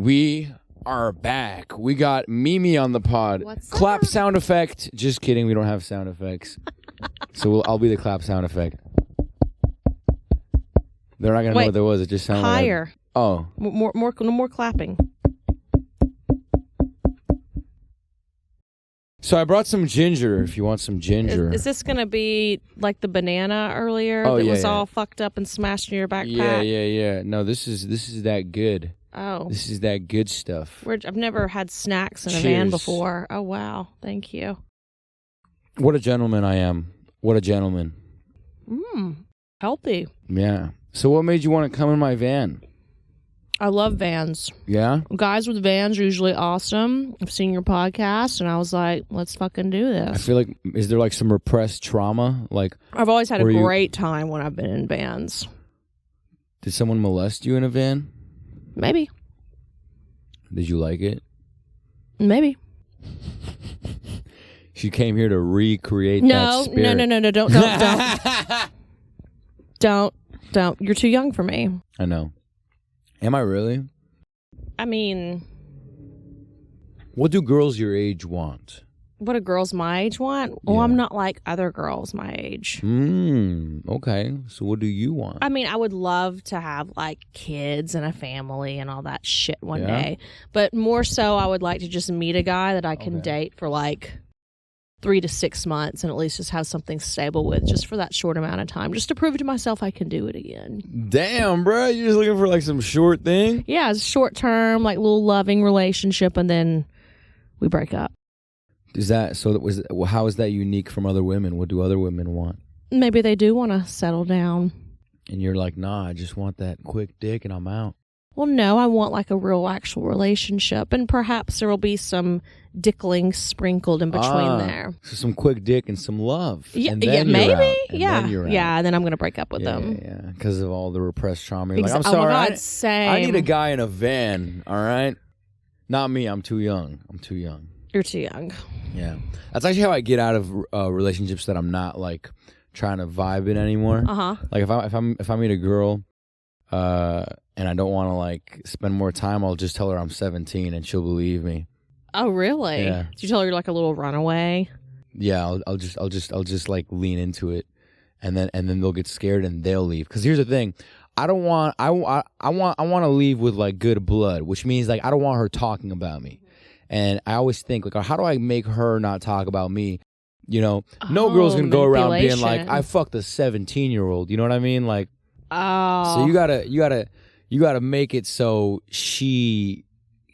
We are back. We got Mimi on the pod. What's clap up? sound effect. Just kidding. We don't have sound effects. So I'll be the clap sound effect. They're not gonna know what there was. It just sounded higher. Oh, More clapping. so I brought some ginger. If you want some ginger, Is this gonna be like the banana earlier Oh, that yeah, was yeah. all fucked up and smashed in your backpack? yeah. No, this is that good. Oh, This is that good stuff. I've never had snacks in a van Cheers. before. Oh wow, thank you. What a gentleman I am. What a gentleman. Healthy. Yeah. So what made you want to come in my van? I love vans. Yeah? Guys with vans are usually awesome. I've seen your podcast, and I was like, let's fucking do I this. feel like, is there like some repressed trauma? Like, I've always had a Were you- great time when I've been in vans. did someone molest you in a van? Maybe. Did you like it? Maybe. She came here to recreate that No, spirit. no, don't. You're too young for me. I know. Am I really? I mean, What do girls your age want? what do girls my age want? Well, Yeah. I'm not like other girls my age. Okay. So what do you want? I mean, I would love to have like kids and a family and all that shit one Yeah? day. But more so, I would like to just meet a guy that I can Okay. date for like 3 to 6 months and at least just have something stable with just for that short amount of time, just to prove to myself I can do it again. Damn, bro. You're just looking for like some short thing? Yeah, it's short term, like little loving relationship, and then we break up. Is that so? How is that unique from other women? What do other women want? Maybe they do want to settle down. And you're like, nah, I just want that quick dick and I'm out. Well, no, I want like a real actual relationship, and perhaps there will be some dickling sprinkled in between there. So some quick dick and some love. Yeah, and then yeah, you're maybe, out. And yeah, then you're out. yeah. And then I'm gonna break up with them. Yeah, because of all the repressed trauma. You're like, I'm Oh sorry, my God, same. I need a guy in a van. All right, not me. I'm too young. You're too young. Yeah, that's actually how I get out of relationships that I'm not like trying to vibe in anymore. Like if I meet a girl, and I don't want to like spend more time, I'll just tell her I'm 17 and she'll believe me. Oh, really? Yeah. Did you tell her you're like a little runaway? Yeah, I'll just like lean into it, and then they'll get scared and they'll leave. Because here's the thing, I want to leave with like good blood, which means like I don't want her talking about me, and I always think like, how do I make her not talk about me? You know, no girl's gonna go around being like, I fucked a 17-year-old. You know what I mean? Like, oh, so you gotta make it so she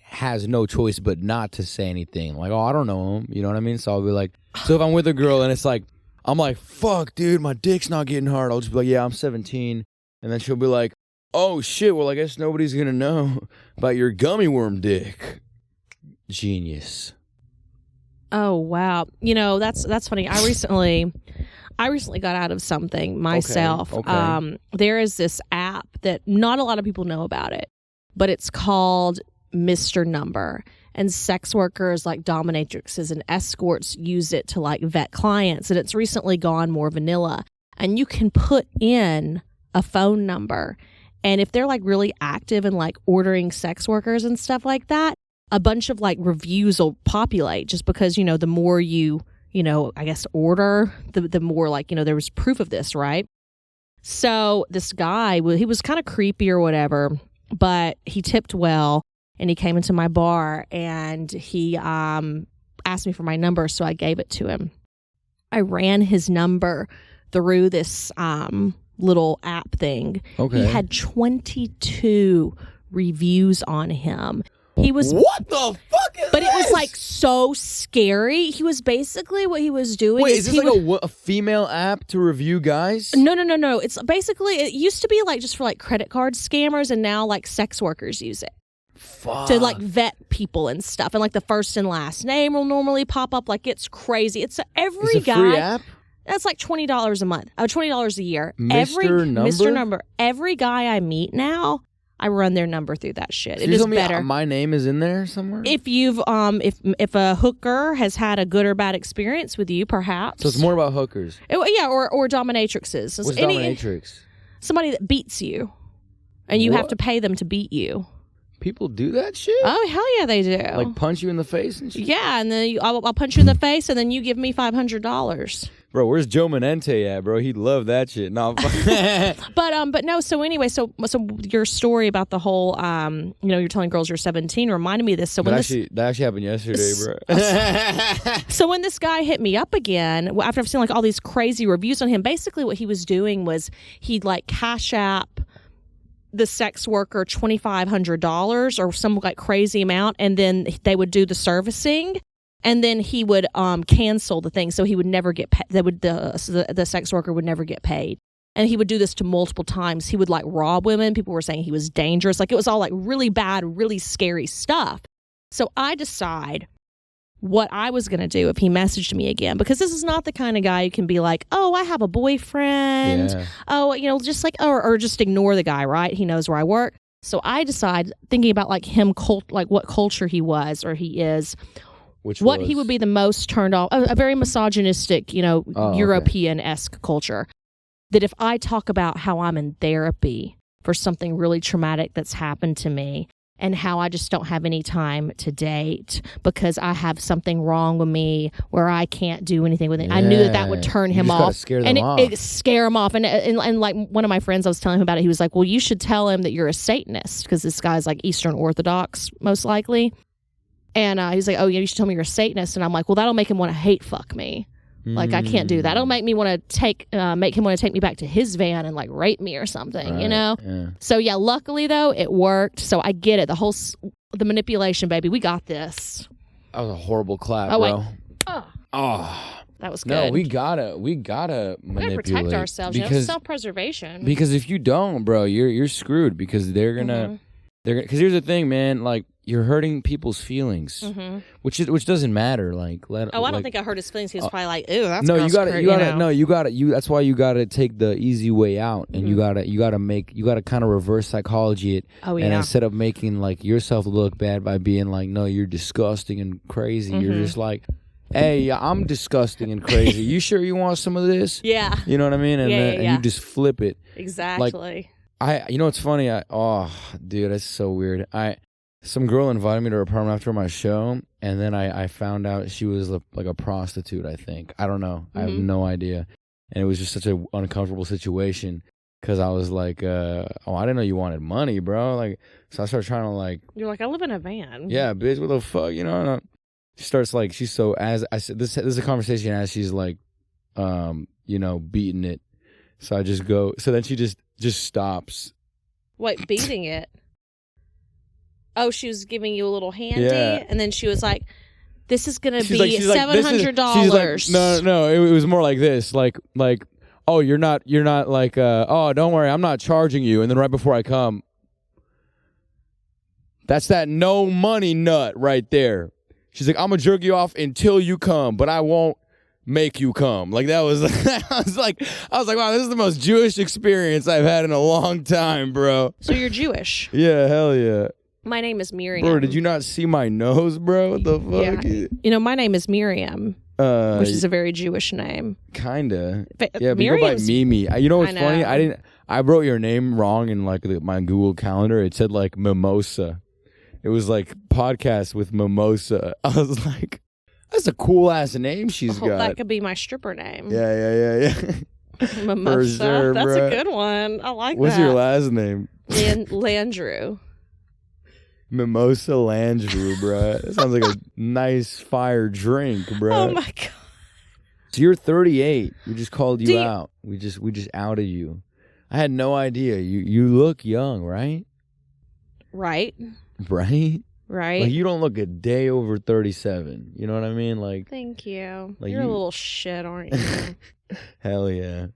has no choice but not to say anything. Like, oh, I don't know him. You know what I mean? So I'll be like, so if I'm with a girl and it's like, I'm like, fuck, dude, my dick's not getting hard. I'll just be like, yeah, I'm 17. And then she'll be like, oh, shit, well, I guess nobody's going to know about your gummy worm dick. Genius. Oh, wow. You know, that's funny. I recently got out of something myself. Okay. There is this app that not a lot of people know about it, but it's called Mr. Number, and sex workers like dominatrixes and escorts use it to like vet clients, and it's recently gone more vanilla, and you can put in a phone number, and if they're like really active and like ordering sex workers and stuff like that, a bunch of like reviews will populate, just because, you know, the more you know, I guess order, the more like, you know, there was proof of this, right? So this guy, he was kind of creepy or whatever, but he tipped well. And he came into my bar and he asked me for my number, so I gave it to him. I ran his number through this little app thing. Okay. He had 22 reviews on him. He was What the fuck is But this? it was like so scary. He was basically, what he was doing. Wait, is this like a female app to review guys? No. It's basically, it used to be like just for like credit card scammers, and now like sex workers use it. Fuck. To like vet people and stuff, and like the first and last name will normally pop up. Like, it's crazy. It's every It's a guy. free app? That's like $20 a month. $20 a year. Mr. Number? Every guy I meet now, I run their number through that shit. So it you is tell me better. my name is in there somewhere? If you've if a hooker has had a good or bad experience with you, perhaps. So it's more about hookers. Yeah, or dominatrixes. What's dominatrix? Somebody that beats you, and you have What? to pay them to beat you. People do that shit? Oh, hell yeah, they do. Like punch you in the face and shit? Yeah, and then I'll punch you in the face, and then you give me $500. Bro, where's Joe Manente at, bro? He'd love that shit. No, but no. So anyway, so your story about the whole, you're telling girls you're 17 reminded me of this. So when that actually happened yesterday, bro. So when this guy hit me up again, after I've seen like all these crazy reviews on him, basically what he was doing was he'd like Cash App the sex worker $2,500 or some like crazy amount, and then they would do the servicing. And then he would cancel the thing, so he would never get paid. The sex worker would never get paid. And he would do this to multiple times. He would like rob women. People were saying he was dangerous. Like it was all like really bad, really scary stuff. So I decide what I was going to do if he messaged me again, because this is not the kind of guy who can be like, oh, I have a boyfriend. Yeah. Oh, just like, or just ignore the guy, right? He knows where I work. So I decide, thinking about like him, like what culture he was or he is. He would be the most turned off, a very misogynistic, European-esque culture. That if I talk about how I'm in therapy for something really traumatic that's happened to me and how I just don't have any time to date because I have something wrong with me where I can't do anything with it. Yeah. I knew that would turn him off. Scare them off. It scare him off. And like one of my friends, I was telling him about it. He was like, well, you should tell him that you're a Satanist, because this guy's like Eastern Orthodox, most likely. And he's like, oh, yeah, you should tell me you're a Satanist. And I'm like, well, that'll make him want to hate fuck me. Like, I can't do that. It'll make me want to make him want to take me back to his van and like rape me or something, Yeah. So yeah, luckily though, it worked. So I get it. The manipulation, baby. We got this. That was a horrible clap, bro. Wait. Oh. That was good. No, we gotta manipulate. We gotta protect ourselves. Self-preservation. Because if you don't, bro, you're screwed, because they're gonna, because here's the thing, man, like, you're hurting people's feelings, which doesn't matter. Like, I don't think I hurt his feelings. He was probably like, "Ew, that's no." You gotta. That's why you gotta take the easy way out, and you gotta kind of reverse psychology it. Oh yeah. And instead of making like yourself look bad by being like, "No, you're disgusting and crazy," you're just like, "Hey, I'm disgusting and crazy. You sure you want some of this?" Yeah. You know what I mean? And, and you just flip it. Exactly. Like, you know what's funny? Dude, that's so weird. Some girl invited me to her apartment after my show, and then I found out she was like a prostitute, I think. I don't know. I have no idea. And it was just such an uncomfortable situation, because I was like, I didn't know you wanted money, bro. Like, so I started trying to like... You're like, I live in a van. Yeah, bitch, what the fuck, you know? She starts like, she's so... As I said, this is a conversation as she's like, beating it. So I just go... So then she just stops. Wait, beating it? Oh, she was giving you a little handy, and then she was like, "This is gonna be $700." No, it was more like this, like, oh, you're not like, oh, don't worry, I'm not charging you. And then right before I come, that's that no money nut right there. She's like, I'm gonna jerk you off until you come, but I won't make you come. Like, that was, I was like, wow, this is the most Jewish experience I've had in a long time, bro. So you're Jewish? Yeah, hell yeah. My name is Miriam. Bro, did you not see my nose, bro? What the fuck? Yeah. My name is Miriam, which is a very Jewish name. Kinda. Yeah, but you go by Mimi. You know what's funny? I wrote your name wrong in like my Google Calendar. It said like Mimosa. It was like podcast with Mimosa. I was like, that's a cool ass name she's got. That could be my stripper name. Yeah. Mimosa. Sure, that's a good one. I like What's your last name? Landrew. Mimosa Landrew, bro. That sounds like a nice fire drink, bro. Oh my god. So you're 38. We just called you out. We just outed you. I had no idea. You look young, right? Right. Like, you don't look a day over 37. You know what I mean? Like, thank you. Like, you're a little shit, aren't you? Hell yeah.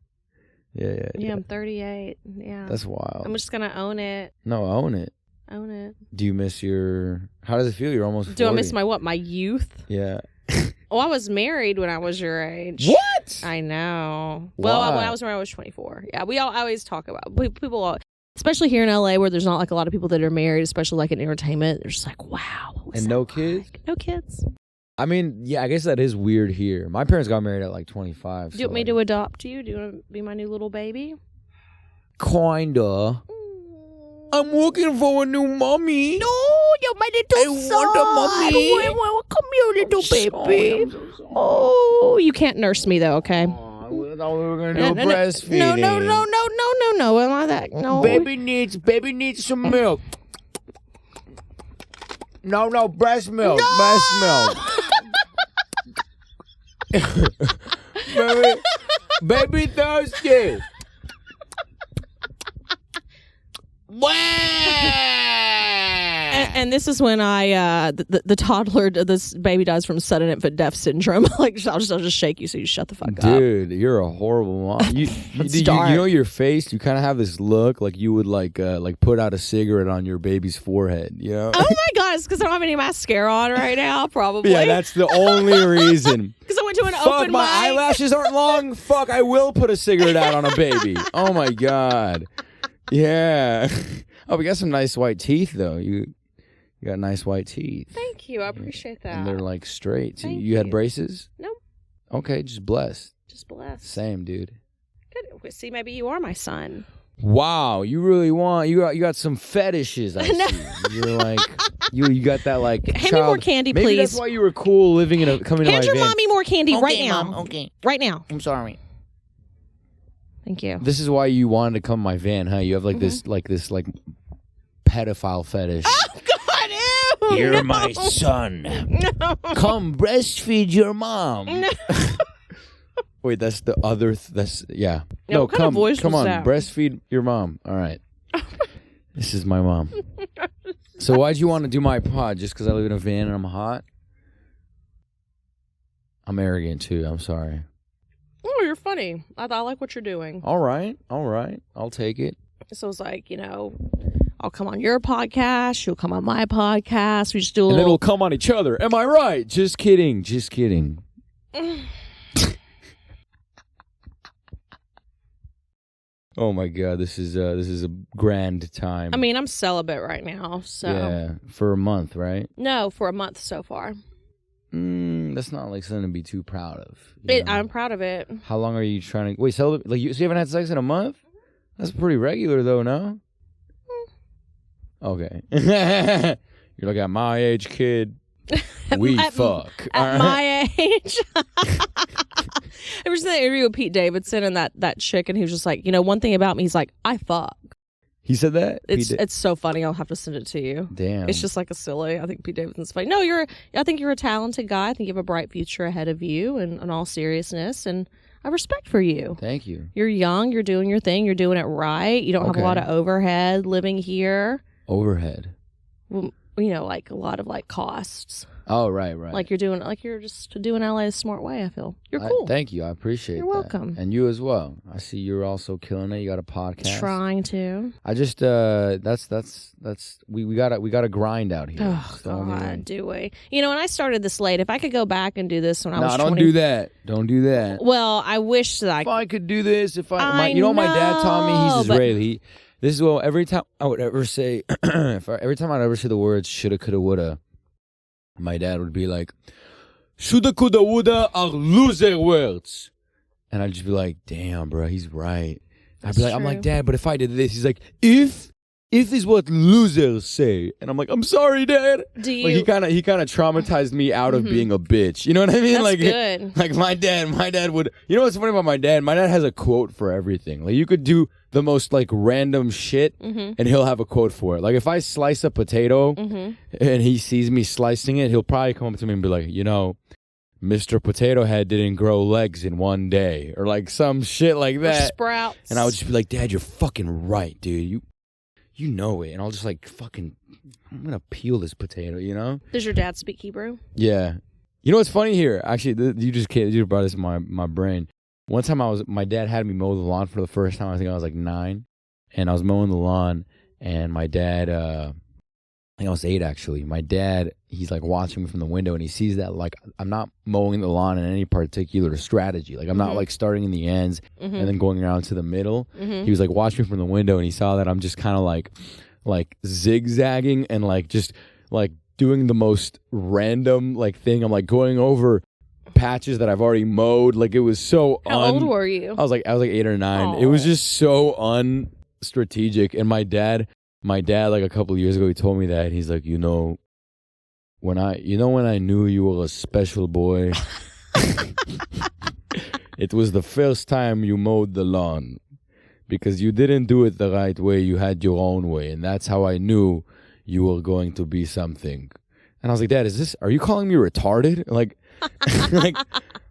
Yeah, I'm 38. Yeah. That's wild. I'm just gonna own it. No, own it. Own it. Do you miss how does it feel? You're almost 40. Do I miss my youth? Yeah. Well, I was married when I was your age. What? I know. Why? Well, when I was 24. Yeah, we always talk about people, especially here in LA, where there's not like a lot of people that are married, especially like in entertainment. They're just like, wow. And no kids? No kids. I mean, yeah, I guess that is weird here. My parents got married at like 25. Do you want me to adopt you? Do you want to be my new little baby? Kinda. I'm looking for a new mommy. No, you're my little son. want a mommy. Come here, little baby. Oh, you can't nurse me though, okay? Oh, we thought we were gonna do breastfeeding. No. Am I that? No. Baby needs some milk. No, breast milk. No! Breast milk. baby thirsty. And this is when the toddler, this baby dies from sudden infant death syndrome. Like I'll just shake you so you shut the fuck up. Dude, you're a horrible mom. You know your face. You kind of have this look like you would like put out a cigarette on your baby's forehead. You know? Oh my god, it's because I don't have any mascara on right now. Probably. Yeah, that's the only reason. Because I went to an Fuck, open my mic. eyelashes aren't long. Fuck, I will put a cigarette out on a baby. Oh my god. Yeah. Oh, we got some nice white teeth though. You got nice white teeth. Thank you. I appreciate that. And they're like straight. So Thank you had you. braces? No. Okay, just blessed. Just blessed. Same, dude. Good. See, maybe you are my son. Wow, you really want you got some fetishes. I see. You're like you got that like. Hand me more candy, Maybe please. that's why you were cool living in coming to my Hand your van. mommy more candy right now. Mom, okay. Right now. I'm sorry. Thank you. This is why you wanted to come to my van, huh? You have like this pedophile fetish. Oh God! Ew! You're no. my son. No. Come breastfeed your mom. No. Wait, that's the other. That's yeah. Yeah, what kind of voice come was on, that? breastfeed your mom. All right. This is my mom. So why'd you want to do my pod? Just because I live in a van and I'm hot? I'm arrogant too. I'm sorry. Oh, you're funny. I like what you're doing. All right. I'll take it. So it's like, I'll come on your podcast. You'll come on my podcast. We just do a And little. it'll come on each other. Am I right? Just kidding. Oh my god, this is a grand time. I mean, I'm celibate right now, so yeah, for a month, right? no, for a month so far. That's not like something to be too proud of. you know? I'm proud of it. How long are you trying to wait? So you haven't had sex in a month? That's pretty regular, though, no? Okay. You're like, at my age, kid, we fuck. At my age. Ever seen that interview with Pete Davidson and that chick, and he was just like, one thing about me, he's like, I fuck. He said that? It's so funny. I'll have to send it to you. Damn. It's just like a silly. I think Pete Davidson's funny. No, I think you're a talented guy. I think you have a bright future ahead of you, and in all seriousness, and I have respect for you. Thank you. You're young. You're doing your thing. You're doing it right. You don't have a lot of overhead living here. Overhead. Well, like a lot of like costs. Oh, right. Like you're just doing LA the smart way. I feel you're cool. Thank you. I appreciate You're that. welcome. And you as well. I see you're also killing it. You got a podcast. Trying to. I just we gotta grind out here. Oh It's the only way. God, do we? And I started this late. If I could go back and do this when I was 20. don't do that. Don't do that. Well, I wish that If I could do this, what my dad taught me? know, He's but- Israeli. This is what every time I would ever say, every time I'd ever say the words shoulda, coulda, woulda, my dad would be like, shoulda, coulda, woulda are loser words. And I'd just be like, damn, bro, he's right. That's I'm like, true. Dad, but if I did this, he's like, if is what losers say. And I'm like, I'm sorry, Dad. Do you? Like he kind of traumatized me out of being a bitch. You know what I mean? That's like good. Like my dad would. You know what's funny about my dad? My dad has a quote for everything. Like you could do the most like random shit, and he'll have a quote for it. Like if I slice a potato and he sees me slicing it, he'll probably come up to me and be like, Mr. Potato Head didn't grow legs in one day, or like some shit like Or that. sprouts. And I would just be like, Dad, you're fucking right, dude. You know it. And I'll just like I'm gonna peel this potato, Does your dad speak Hebrew? Yeah. You know what's funny here? Actually, you brought this in my brain. One time my dad had me mow the lawn for the first time. I think I was like 9, and I was mowing the lawn, and my dad, I think I was 8 actually. My dad, he's like watching me from the window, and he sees that like I'm not mowing the lawn in any particular strategy. Like I'm not like starting in the ends and then going around to the middle. He was like watching me from the window, and he saw that I'm just kind of like zigzagging and like just like doing the most random like thing. I'm like going over patches that I've already mowed. Like it was so How old were you? I was like 8 or 9. It was just so unstrategic. And my dad My dad, like a couple of years ago, he told me that. He's like, when I knew you were a special boy, it was the first time you mowed the lawn because you didn't do it the right way. You had your own way, and that's how I knew you were going to be something. And I was like, Dad, are you calling me retarded? Like, like,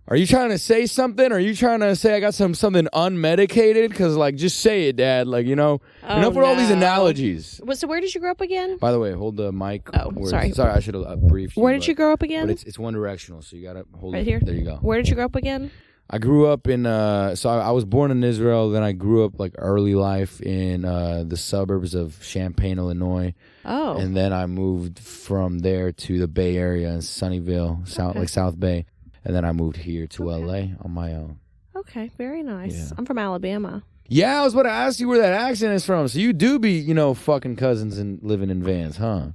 are you trying to say something? Are you trying to say I got something unmedicated? Because, like, just say it, Dad. Like, enough with all these analogies. So where did you grow up again? By the way, hold the mic. Oh, sorry. Sorry, I should have briefed you. Where did you grow up again? But it's one directional, so you got to hold right it. here? There you go. Where did you grow up again? I grew up in, so I was born in Israel. Then I grew up, like, early life in the suburbs of Champaign, Illinois. Oh. And then I moved from there to the Bay Area in Sunnyvale, South Bay. And then I moved here to LA on my own. Okay, very nice. Yeah. I'm from Alabama. Yeah, I was about to ask you where that accent is from. So you do be, fucking cousins and living in vans, huh?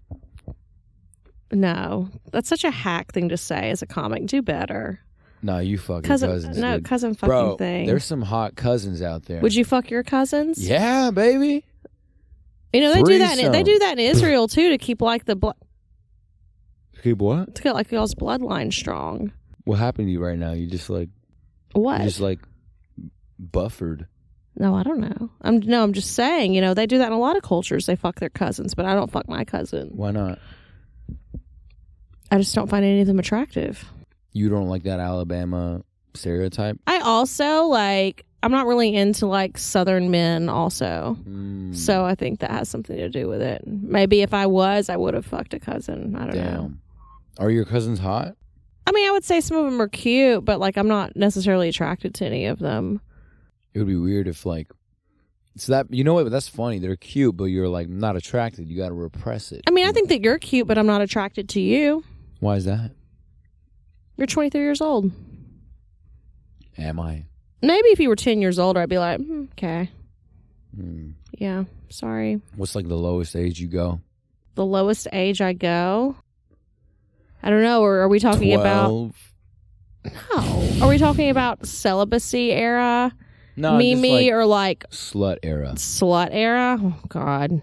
No, that's such a hack thing to say as a comic. Do better. No, you fucking cousins. No, dude. cousin fucking Bro, thing. There's some hot cousins out there. Would you fuck your cousins? Yeah, baby. They do that. They do that in Israel too to keep like the blood. Keep what? To get like y'all's bloodline strong. What happened to you right now? You just like what? You just like buffered. No, I don't know. I'm just saying. They do that in a lot of cultures. They fuck their cousins, but I don't fuck my cousin. Why not? I just don't find any of them attractive. You don't like that Alabama stereotype? I also like. I'm not really into like Southern men also. So I think that has something to do with it. Maybe if I was, I would have fucked a cousin. I don't know. Are your cousins hot? I mean, I would say some of them are cute, but like I'm not necessarily attracted to any of them. It would be weird if like, so that, what, that's funny. They're cute, but you're like not attracted. You got to repress it. I mean, I think that you're cute, but I'm not attracted to you. Why is that? You're 23 years old. Am I? Maybe if you were 10 years older, I'd be like, okay. Yeah, sorry. What's like the lowest age you go? The lowest age I go? I don't know. Or are we talking 12? No. Are we talking about celibacy era? No, Mimi, just like or like slut era? Slut era? Oh, God.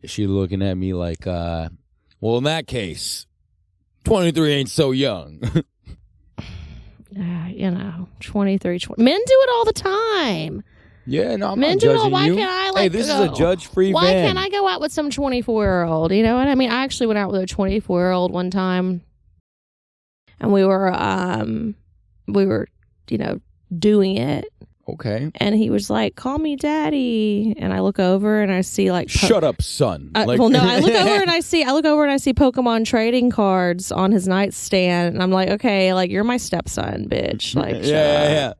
Is she looking at me like, well, in that case, 23 ain't so young. 23, 20. Men do it all the time. Yeah, no, I'm Men not do it judging all. Why you. can't I Hey, this is a judge-free Why van. can't I go out with some 24-year-old? You know what I mean? I actually went out with a 24-year-old one time, and we were doing it. Okay. And he was like, "Call me daddy." And I look over and I see like, shut up, son. I look over and I see Pokemon trading cards on his nightstand, and I'm like, okay, like you're my stepson, bitch. Like, yeah.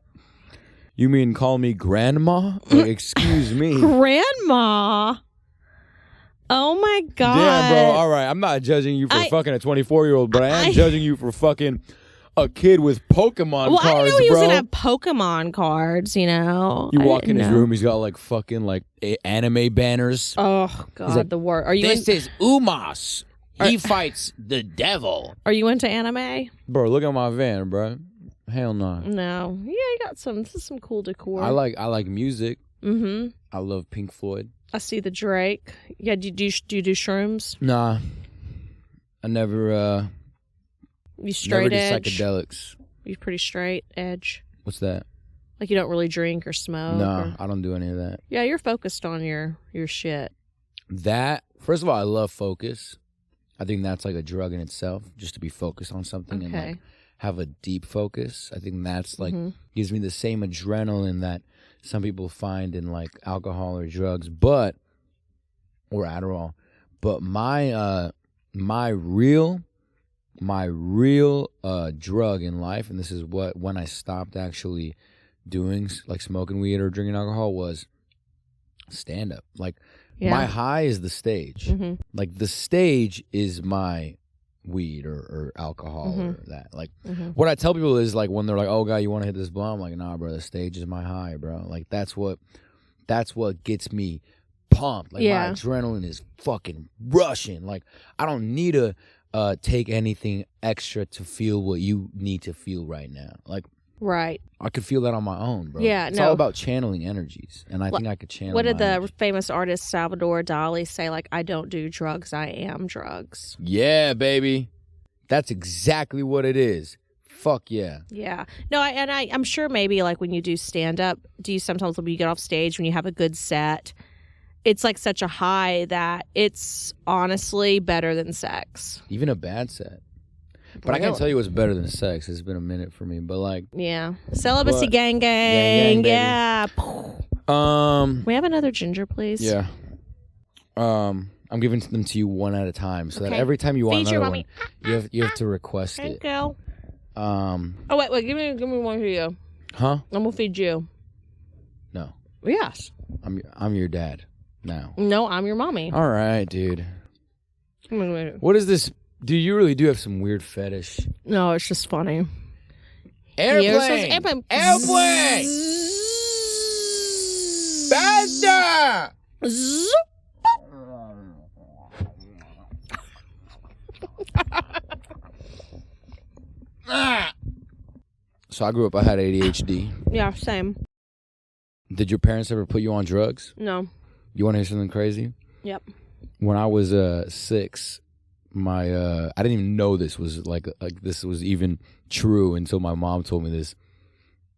You mean call me grandma? Like, excuse me, grandma. Oh my God. Yeah, bro. All right, I'm not judging you for fucking a 24-year-old, but I am judging you for fucking a kid with Pokemon cards, I didn't know he bro. was gonna have Pokemon cards, You walk in his room, he's got like fucking like anime banners. Oh God, like, the word. Are you? This is Umas. He fights the devil. Are you into anime? Bro, look at my van, bro. Hell no. No. Yeah, you got some cool decor. I like music. Mm-hmm. I love Pink Floyd. I see the Drake. Yeah, do you do shrooms? Nah. I never You straight never edge? did psychedelics. You pretty straight edge? What's that? Like you don't really drink or smoke? No, I don't do any of that. Yeah, you're focused on your shit. That, first of all, I love focus. I think that's like a drug in itself, just to be focused on something and like have a deep focus. I think that's like gives me the same adrenaline that some people find in like alcohol or drugs, or Adderall. But my real drug in life, and this is when I stopped actually doing like smoking weed or drinking alcohol, was stand up. Like my high is the stage. Like the stage is my weed or alcohol or that. Like what I tell people is like when they're like, "Oh God, you want to hit this blunt?" I'm like, "Nah, bro, the stage is my high, bro." Like that's what gets me pumped. Like my adrenaline is fucking rushing. Like I don't need to take anything extra to feel what you need to feel right now. Like Right. I could feel that on my own, bro. Yeah, it's no. all about channeling energies, and I think I could channel. What did my the energy. famous artist Salvador Dali say? Like, I don't do drugs, I am drugs. Yeah, baby. That's exactly what it is. Fuck yeah. Yeah. No, I'm sure maybe like when you do stand up, do you sometimes when you get off stage when you have a good set, it's like such a high that it's honestly better than sex. Even a bad set. But I can't tell you what's better than sex. It's been a minute for me, but like yeah, celibacy gang, gang, yeah. We have another ginger, please. Yeah. I'm giving them to you one at a time, so that Okay. every time you want Feed your another one, you have to request Thank it. you. Oh Wait, give me one for you. huh? I'm gonna feed you. No, Yes. I'm your dad now. No, I'm your mommy. All right, dude. No, What is this? Dude, you really do have some weird fetish. it's just funny. Airplane! Airplane! Airplane! Faster! So I grew up, I had ADHD. Yeah, same. Did your parents ever put you on drugs? No. You want to hear something crazy? Yep. When I was 6, my I didn't even know this was like this was even true until my mom told me this.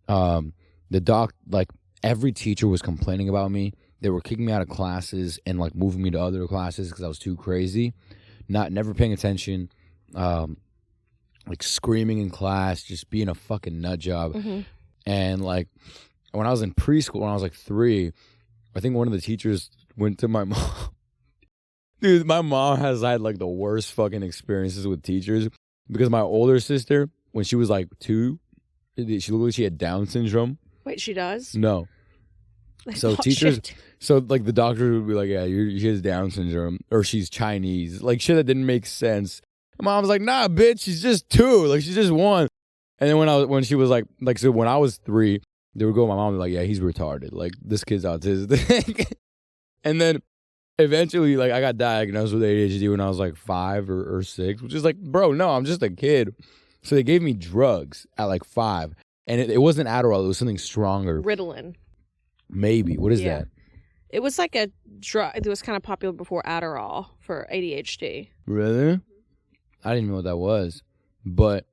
Like every teacher was complaining about me. They were kicking me out of classes and like moving me to other classes because I was too crazy, never paying attention, like screaming in class, just being a fucking nut job. Mm-hmm. And like when I was in preschool, when I was like 3, I think one of the teachers went to my mom. Dude, my mom has had like the worst fucking experiences with teachers because my older sister, when she was like 2, she had Down syndrome. Wait, she does? No. So teachers, shit. so like the doctor would be like, yeah, she has Down syndrome or she's Chinese. Like shit that didn't make sense. My mom was like, nah, bitch, she's just 2. Like she's just 1. And then when she was like so when I was 3, they would go, my mom would be like, yeah, he's retarded. Like this kid's autistic. And then eventually, like, I got diagnosed with ADHD when I was like 5 or 6, which is like, bro, no, I'm just a kid. So they gave me drugs at like 5, and it wasn't Adderall; it was something stronger. Ritalin. Maybe. What is Yeah. that? It was like a drug. It was kind of popular before Adderall for ADHD. Really? I didn't even know what that was, but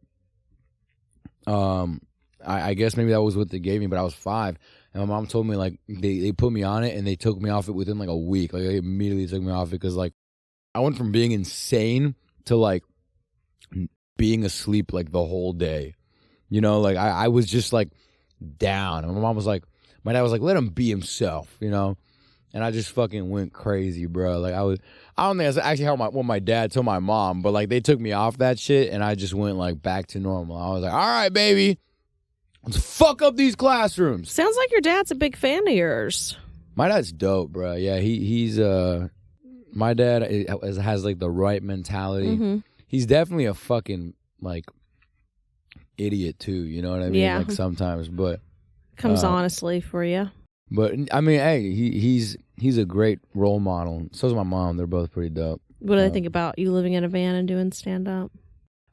I guess maybe that was what they gave me. But I was 5. And my mom told me, like, they put me on it, and they took me off it within, like, a week. Like, they immediately took me off it because, like, I went from being insane to, like, being asleep, like, the whole day. You know, like, I was just, like, down. And my dad was like, let him be himself, you know? And I just fucking went crazy, bro. Like, I don't think that's actually what my dad told my mom, but, like, they took me off that shit, and I just went, like, back to normal. I was like, all right, baby. Let's fuck up these classrooms. Sounds like your dad's a big fan of yours. My dad's dope, bro. Yeah, he's my dad has like the right mentality. Mm-hmm. He's definitely a fucking like idiot too. You know what I mean? Yeah. Like sometimes, but Comes honestly for you. But I mean, hey, he's a great role model. So's my mom. They're both pretty dope. What do they think about you living in a van and doing stand up?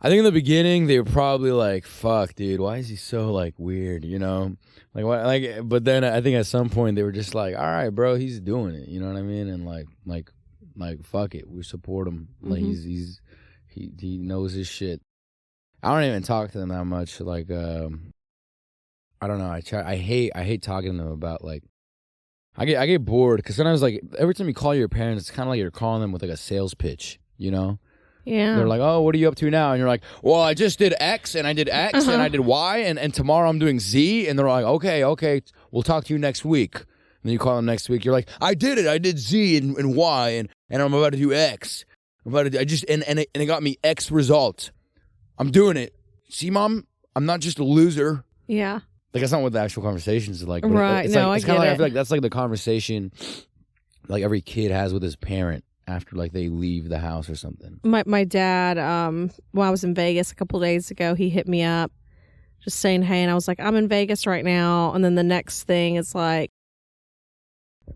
I think in the beginning they were probably like, "Fuck, dude, why is he so like weird?" You know, like what, like. But then I think at some point they were just like, "All right, bro, he's doing it." You know what I mean? And like, fuck it, we support him. Like he knows his shit. I don't even talk to them that much. Like, I don't know. I hate talking to them about like. I get bored because sometimes like every time you call your parents, it's kind of like you're calling them with like a sales pitch. You know. Yeah. They're like, oh, what are you up to now? And you're like, well, I just did X and I did X and I did Y and tomorrow I'm doing Z. And they're like, okay, we'll talk to you next week. And then you call them next week. You're like, I did it. I did Z and Y and I'm about to do X. And it got me X result. I'm doing it. See, Mom, I'm not just a loser. Yeah. Like, that's not what the actual conversation is like. Right. It's No, like, it's I kind of get like, I it. feel like that's like the conversation like every kid has with his parent after like they leave the house or something. My dad, when I was in Vegas a couple days ago, he hit me up just saying, hey, and I was like, I'm in Vegas right now. And then the next thing it's like,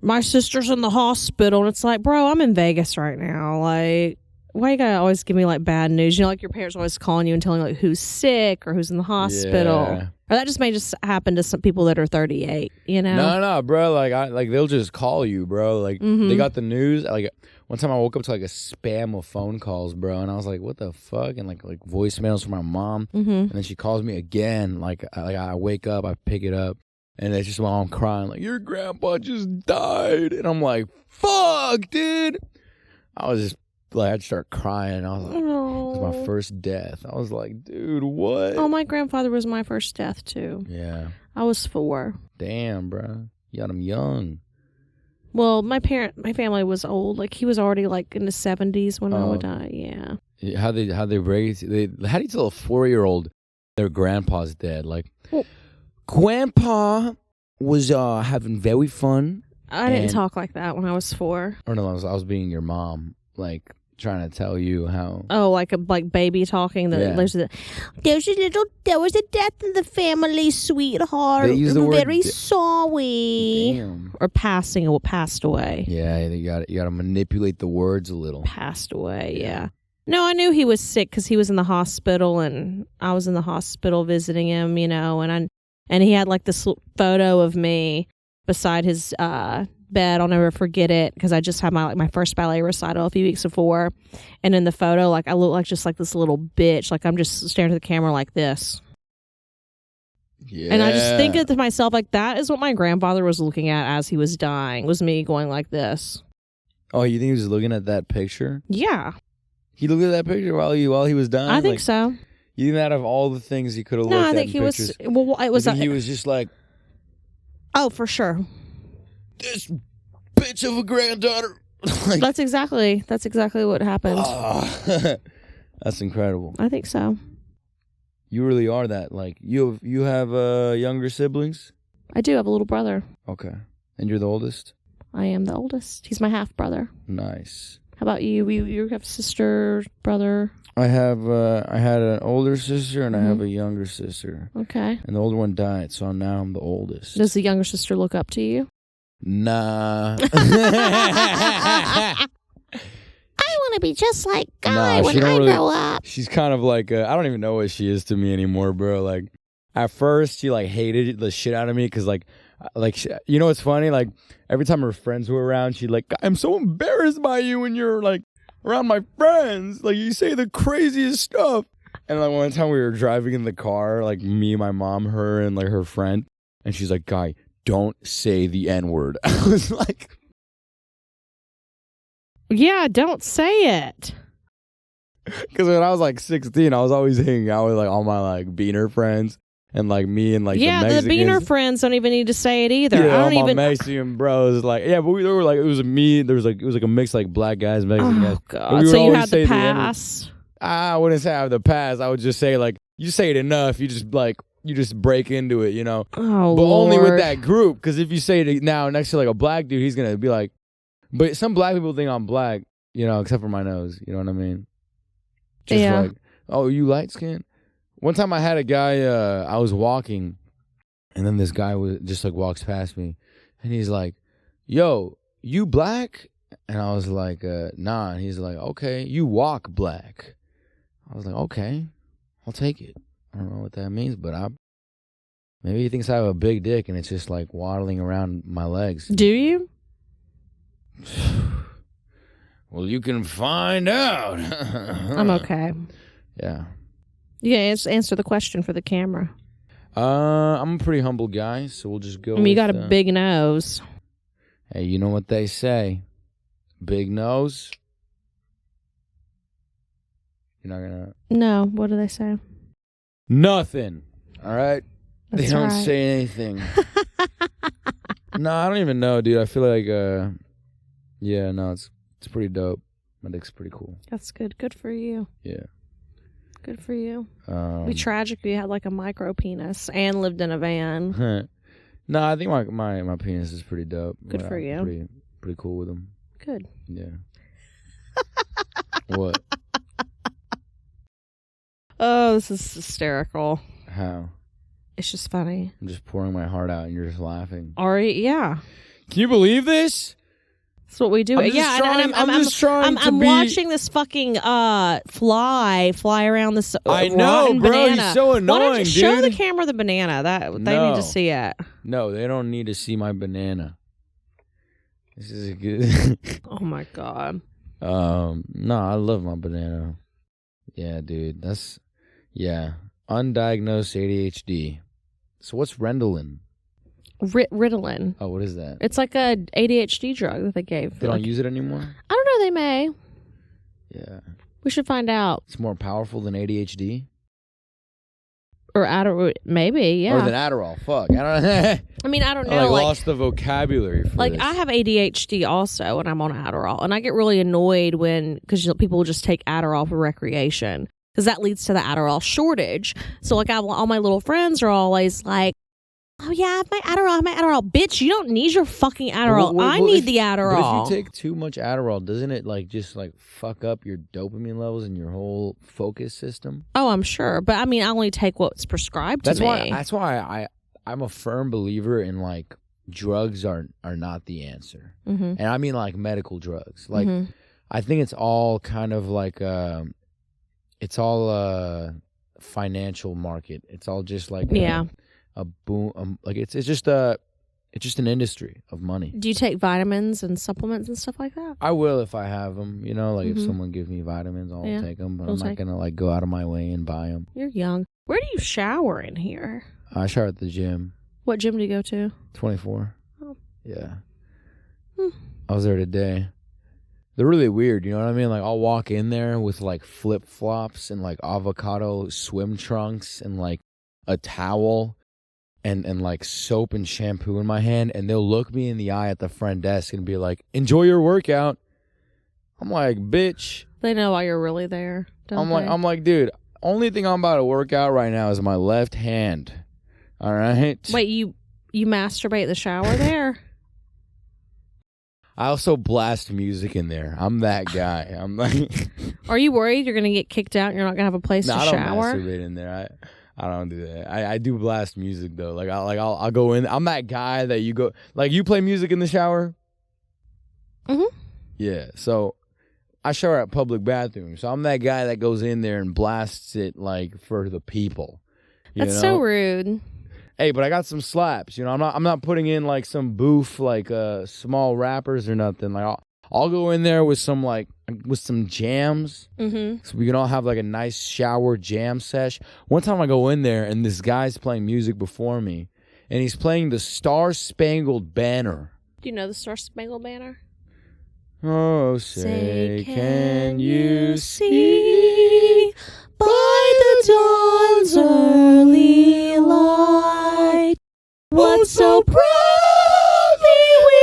my sister's in the hospital. And it's like, bro, I'm in Vegas right now. Like, why you gotta always give me like bad news? You know, like your parents always calling you and telling you like who's sick or who's in the hospital. Yeah. Or that just may just happen to some people that are 38, you know? No, bro. Like they'll just call you, bro. Like they got the news. Like one time I woke up to like a spam of phone calls, bro, and I was like, what the fuck? And like voicemails from my mom, and then she calls me again. Like I wake up, I pick it up, and it's just while I'm crying, like your grandpa just died, and I'm like, fuck, dude. I was just like, I'd start crying. I was like, it was my first death. I was like, dude, what? Oh, my grandfather was my first death, too. Yeah. I was 4. Damn, bro. You got him young. Well, my family was old. Like, he was already, like, in the 70s when I would die. Yeah. How they raise... how do you tell a 4-year-old their grandpa's dead? Like, Grandpa was having very fun. I didn't talk like that when I was 4. Or no, I was being your mom. Like... trying to tell you how like baby talking there was a death in the family, sweetheart. They use the word very sorry. Damn. Or passed away. Yeah, you got to manipulate the words a little. Passed away. Yeah. No, I knew he was sick because he was in the hospital and I was in the hospital visiting him, you know, and he had like this photo of me beside his bed. I'll never forget it because I just had my first ballet recital a few weeks before, and in the photo, like I look like just like this little bitch, like I'm just staring at the camera like this. Yeah. And I just think to myself, like that is what my grandfather was looking at as he was dying, was me going like this. Oh, you think he was looking at that picture? Yeah. He looked at that picture while he was dying? I think so. You think out of all the things he could have looked at I think in he pictures, was, well, it was, he was just like, oh, for sure. This bitch of a granddaughter. Like, that's exactly what happened. That's incredible. I think so. You really are that. Like you have younger siblings? I do have a little brother. Okay. And you're the oldest? I am the oldest. He's my half brother. Nice. How about you? You have a sister, brother? I had an older sister and I have a younger sister. Okay. And the older one died, so now I'm the oldest. Does the younger sister look up to you? Nah. I want to be just like Guy when I grow up. She's kind of like, I don't even know what she is to me anymore, bro. Like, at first, she, like, hated the shit out of me because, like, you know what's funny? Like, every time her friends were around, she'd, like, I'm so embarrassed by you when you're, like, around my friends. Like, you say the craziest stuff. And, like, one time we were driving in the car, like, me, my mom, her, and, like, her friend. And she's like, Guy, don't say the N-word. I was like... Yeah, don't say it. Because when I was like 16, I was always hanging out with like all my like beaner friends and like me and like the beaner friends don't even need to say it either. Yeah, I don't all even. My Mexican bros like but there were like it was me. There was like it was like a mix like black guys, Mexican guys. Oh God! So you had the pass. I wouldn't say I have the pass. I would just say like you say it enough, you just break into it, you know. Oh, but Lord. Only with that group, because if you say it now next to like a black dude, he's gonna be like. But some black people think I'm black, you know, except for my nose. You know what I mean? Just like, oh, you light skinned? One time I had a guy, I was walking, and then this guy was just like walks past me, and he's like, yo, you black? And I was like, nah. And he's like, okay, you walk black. I was like, okay, I'll take it. I don't know what that means, but maybe he thinks I have a big dick, and it's just like waddling around my legs. Do you? Well, you can find out. I'm okay. Yeah. You can answer the question for the camera. I'm a pretty humble guy, so we'll just go. You got a big nose. Hey, you know what they say? Big nose. You're not gonna. No. What do they say? Nothing. All right. That's they don't right. say anything. No, I don't even know, dude. I feel like yeah, no, it's pretty dope. My dick's pretty cool. That's good. Good for you. Yeah. Good for you. We tragically had like a micro penis and lived in a van. No, I think my penis is pretty dope. Good for you. Pretty cool with them. Good. Yeah. What? Oh, this is hysterical. How? It's just funny. I'm just pouring my heart out and you're just laughing. Ari, yeah. Can you believe this? That's what we do. I'm just trying- I'm just trying to I'm be- watching this fucking fly around this I know, rotten bro. Banana. He's so Why don't annoying, you show dude. the camera the banana? That they need No. to see it. No, they don't need to see my banana. This is a good. Oh my god. No, I love my banana. Yeah, dude. Undiagnosed ADHD. So what's Ritalin? Ritalin. Oh, what is that? It's like a ADHD drug that they gave. They don't use it anymore? I don't know. They may. Yeah. We should find out. It's more powerful than ADHD? Or Adderall, maybe. Yeah. Or than Adderall. Fuck. I don't I mean, I don't know. I like lost the vocabulary for Like this. I have ADHD also, and I'm on Adderall, and I get really annoyed because people will just take Adderall for recreation, because that leads to the Adderall shortage. So like, all my little friends are always like, "Oh yeah, I have my Adderall, bitch. You don't need your fucking Adderall. I need the Adderall." But if you take too much Adderall, doesn't it like just like fuck up your dopamine levels and your whole focus system? Oh, I'm sure, but I mean, I only take what's prescribed to me. That's why I'm a firm believer in like drugs are not the answer, Mm-hmm. and I mean like medical drugs. Like Mm-hmm. I think it's all kind of like it's all financial market. It's all just like a boom. Like it's just an industry of money. Do you take vitamins and supplements and stuff like that? I will if I have them. You know, like if Mhm. someone gives me vitamins, I'll Yeah, take them. But I'll I'm not take- gonna like go out of my way and buy them. You're young. Where do you shower in here? I shower at the gym. What gym do you go to? 24. Oh. Yeah. Hmm. I was there today. They're really weird, you know what I mean? Like I'll walk in there with like flip flops and like avocado swim trunks and like a towel and like soap and shampoo in my hand, and they'll look me in the eye at the front desk and be like, "Enjoy your workout." I'm like, "Bitch." They know why you're really there. Don't they? I'm like, dude, only thing I'm about to work out right now is my left hand. All right? Wait, you masturbate in the shower there? I also blast music in there. I'm that guy. I'm like, Are you worried you're gonna get kicked out and you're not gonna have a place no, to I don't shower? masturbate in there. I don't do that. I do blast music though. I'll go in. I'm that guy that you go like you play music in the shower. Mhm. Yeah. So I shower at public bathrooms. So I'm that guy that goes in there and blasts it like for the people. You That's know? so rude. Hey, but I got some slaps. You know, I'm not putting in like some boof like small rappers or nothing. Like I'll go in there with some jams, Mm-hmm. so we can all have like a nice shower jam sesh. One time I go in there and this guy's playing music before me, and he's playing the Star Spangled Banner. Do you know the Star Spangled Banner? Oh, say can you see by the dawn's early light what so proudly we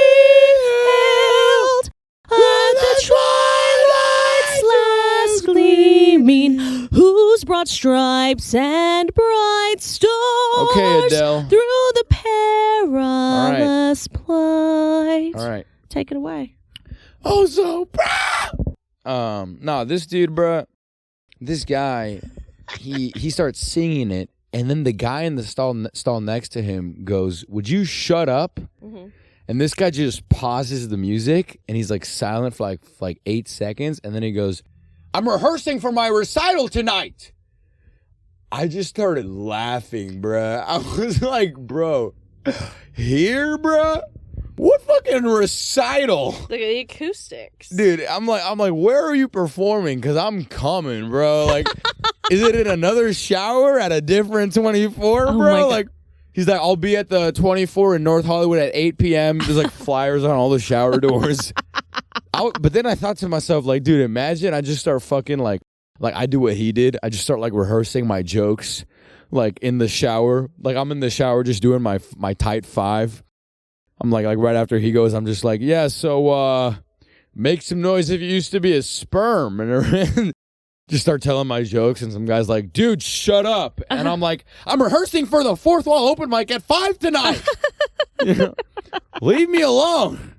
hailed at the twilight's last gleaming, whose broad stripes and bright stars Okay, Adele. through the perilous plight. All right. Take it away. Oh, so proud. No, this dude, bruh, this guy, he starts singing it, and then the guy in the stall next to him goes, "Would you shut up?" Mm-hmm. And this guy just pauses the music, and he's like silent for like 8 seconds, and then he goes, "I'm rehearsing for my recital tonight." I just started laughing, bruh. I was like, bro, here, bruh? What fucking recital? Look at the acoustics. Dude, I'm like, where are you performing? Cause I'm coming, bro. Like, is it in another shower at a different 24, Oh my bro? God. Like, he's like, I'll be at the 24 in North Hollywood at 8 p.m. There's like flyers on all the shower doors. But then I thought to myself, like, dude, imagine I just start fucking like I do what he did. I just start like rehearsing my jokes, like in the shower. Like I'm in the shower just doing my tight five. I'm like right after he goes, I'm just like, yeah, so make some noise if you used to be a sperm. And just start telling my jokes, and some guy's like, dude, shut up. And I'm like, I'm rehearsing for the Fourth Wall open mic at 5 tonight. You know? Leave me alone.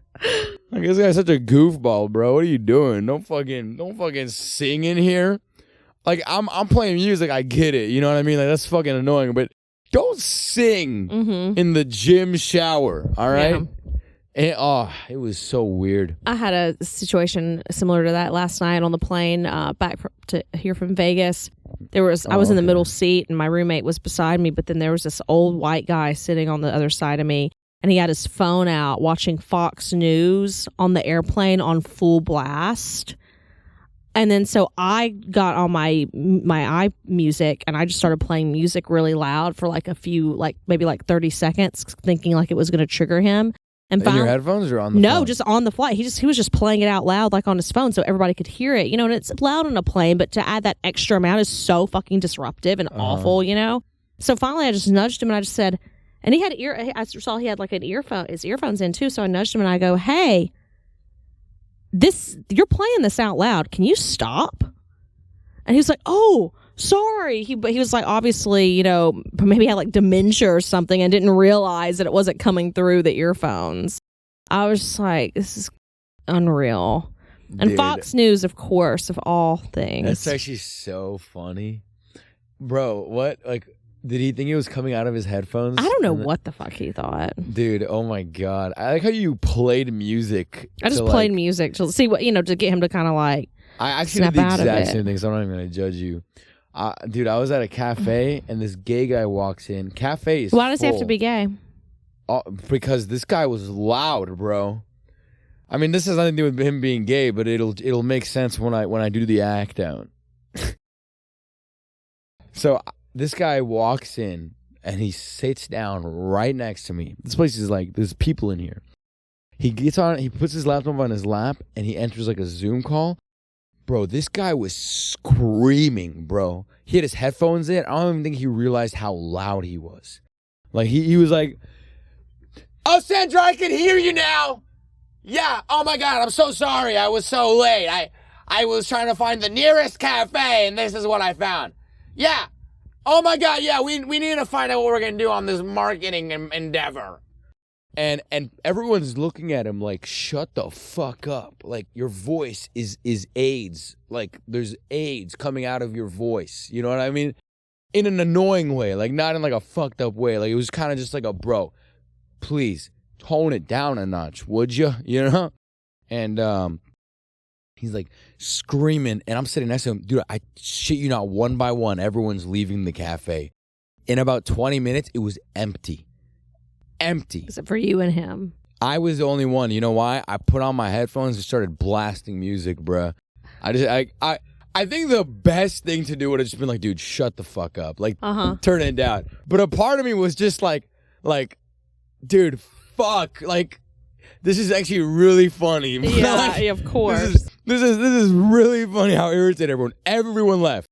Like, this guy's such a goofball, bro. What are you doing? Don't fucking sing in here. Like, I'm playing music, I get it. You know what I mean? Like, that's fucking annoying, but don't sing Mm-hmm. in the gym shower, all right? Yeah. It was so weird. I had a situation similar to that last night on the plane to here from Vegas. I was in the middle seat and my roommate was beside me, but then there was this old white guy sitting on the other side of me, and he had his phone out watching Fox News on the airplane on full blast. And then so I got on my iMusic and I just started playing music really loud for like a few, maybe 30 seconds, thinking like it was going to trigger him. And in your headphones or on the phone? No, just on the flight. He was just playing it out loud like on his phone so everybody could hear it. And it's loud on a plane, but to add that extra amount is so fucking disruptive and awful, So finally I just nudged him and I just said, and I saw he had like his earphones in too, so I nudged him and I go, "Hey, you're playing this out loud. Can you stop?" And he was like, "Oh, sorry." He was like, obviously, maybe had like dementia or something and didn't realize that it wasn't coming through the earphones. I was just like, this is unreal. And Dude, Fox News, of course, of all things. That's actually so funny. Bro, what? Like, did he think it was coming out of his headphones? I don't know what the fuck he thought. Dude, oh my God. I like how you played music. I just played music to see what, to get him to kind of like I actually did the exact same thing, so I'm not even going to judge you. Dude, I was at a cafe, and this gay guy walks in. Cafe is Why does he have full. to be gay? Because this guy was loud, bro. I mean, this has nothing to do with him being gay, but it'll make sense when I do the act out. So this guy walks in, and he sits down right next to me. This place is like, there's people in here. He puts his laptop on his lap, and he enters like a Zoom call. Bro, this guy was screaming, bro. He had his headphones in. I don't even think he realized how loud he was. Like, he was like, "Oh, Sandra, I can hear you now. Yeah, oh my God, I'm so sorry. I was so late. I was trying to find the nearest cafe, and this is what I found. Yeah. Oh my God, yeah, we need to find out what we're going to do on this marketing endeavor." And everyone's looking at him like, "Shut the fuck up. Like, your voice is AIDS. Like, there's AIDS coming out of your voice." You know what I mean? In an annoying way. Like, not in like a fucked up way. Like, it was kind of just like a, "Bro, please tone it down a notch, would you?" You know? And he's like screaming, and I'm sitting next to him. Dude, I shit you not, one by one, everyone's leaving the cafe. In about 20 minutes, it was empty. Except for you and him. I was the only one. You know why? I put on my headphones and started blasting music, bruh. I think the best thing to do would have just been like, "Dude, shut the fuck up. Like, turn it down." But a part of me was just like, "Dude, fuck. Like, this is actually really funny." Yeah, like, of course. This is really funny how irritated everyone. Everyone left.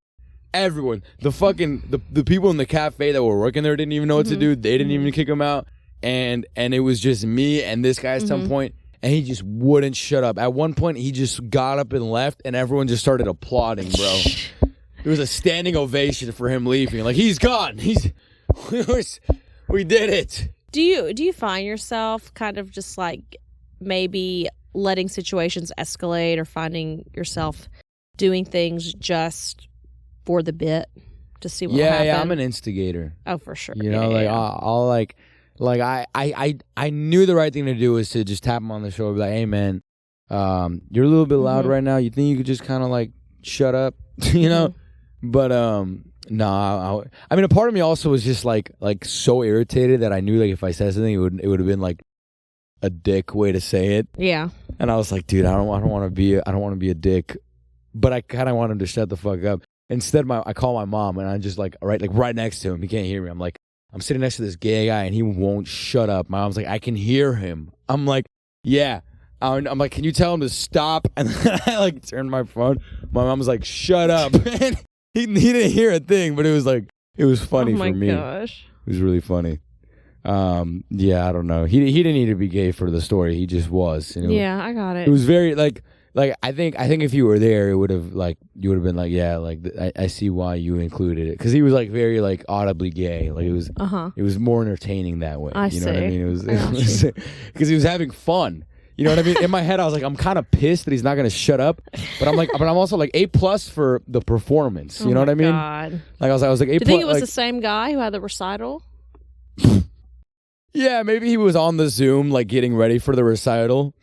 Everyone. The people in the cafe that were working there didn't even know what to do. They didn't even kick him out. And it was just me and this guy at some point, and he just wouldn't shut up. At one point, he just got up and left, and everyone just started applauding, bro. There was a standing ovation for him leaving. Like, he's gone. We did it. Do you find yourself kind of just like maybe letting situations escalate, or finding yourself doing things just for the bit to see what happens? Yeah, I'm an instigator. Oh, for sure. I'll like I knew the right thing to do was to just tap him on the shoulder, be like, "Hey man, you're a little bit loud right now. You think you could just kind of like shut up?" You know? But no, I mean, a part of me also was just like so irritated that I knew like if I said something, it would have been like a dick way to say it. Yeah. And I was like, "Dude, I don't want to be a dick," but I kind of want him to shut the fuck up. Instead, I call my mom, and I'm just like right next to him. He can't hear me. I'm sitting next to this gay guy, and he won't shut up. My mom's like, "I can hear him." I'm like, "Yeah." I'm like, "Can you tell him to stop?" And then I like turned my phone. My mom was like, "Shut up." And he didn't hear a thing, but it was funny for me. Oh my gosh. It was really funny. Yeah, I don't know. He didn't need to be gay for the story. He just was. And I got it. It was very like I think if you were there, it would have you would have been like, "Yeah, like I see why you included it," because he was like very like audibly gay. Like it was more entertaining that way. You know what I mean? It was because he was having fun. You know what I mean? In my head, I was like, I'm kind of pissed that he's not going to shut up, but I'm also like A+ for the performance. You know what I mean? God. Like I was like A+. Do you think it was the same guy who had the recital? Yeah, maybe he was on the Zoom, like getting ready for the recital.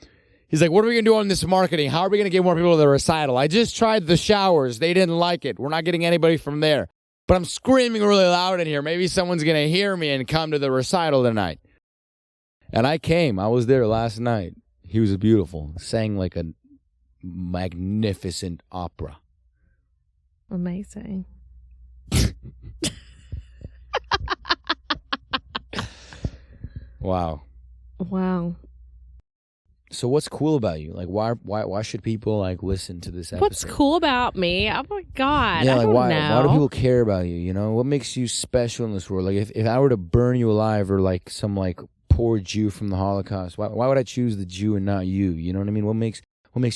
He's like, what are we going to do on this marketing? How are we going to get more people to the recital? I just tried the showers. They didn't like it. We're not getting anybody from there. But I'm screaming really loud in here. Maybe someone's going to hear me and come to the recital tonight. And I came. I was there last night. He was beautiful. Sang like a magnificent opera. Amazing. Wow. Wow. So what's cool about you? Like, why should people like listen to this episode? What's cool about me? Oh my God. Yeah, I like don't why know. do people care about you? You know, what makes you special in this world? Like, if I were to burn you alive, or like some like poor Jew from the Holocaust, why would I choose the Jew and not you? You know what I mean? What makes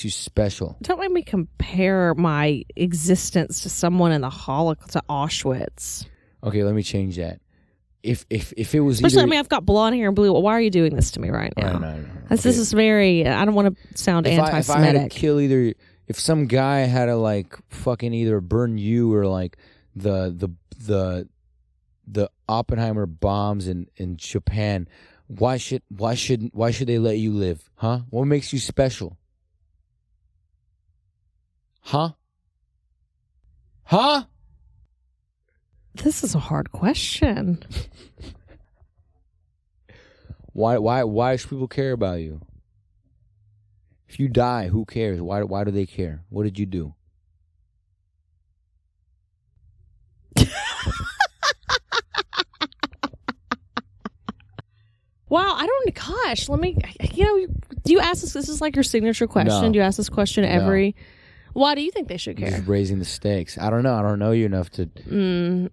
you special? Don't make me compare my existence to someone in the Holocaust, to Auschwitz. Okay, let me change that. If it was Especially, either, I've got blonde hair and blue. Why are you doing this to me right now? No. This is very. I don't want to sound anti-Semitic. If I had to kill either, if some guy had to like fucking either burn you or like the Oppenheimer bombs in Japan, why should they let you live? Huh? What makes you special? Huh? This is a hard question. Why should people care about you? If you die, who cares? Why do they care? What did you do? Wow, I don't. Gosh, let me. Do you ask this? This is like your signature question. No. Do you ask this question every? No. Why do you think they should care? Just raising the stakes. I don't know. I don't know you enough to.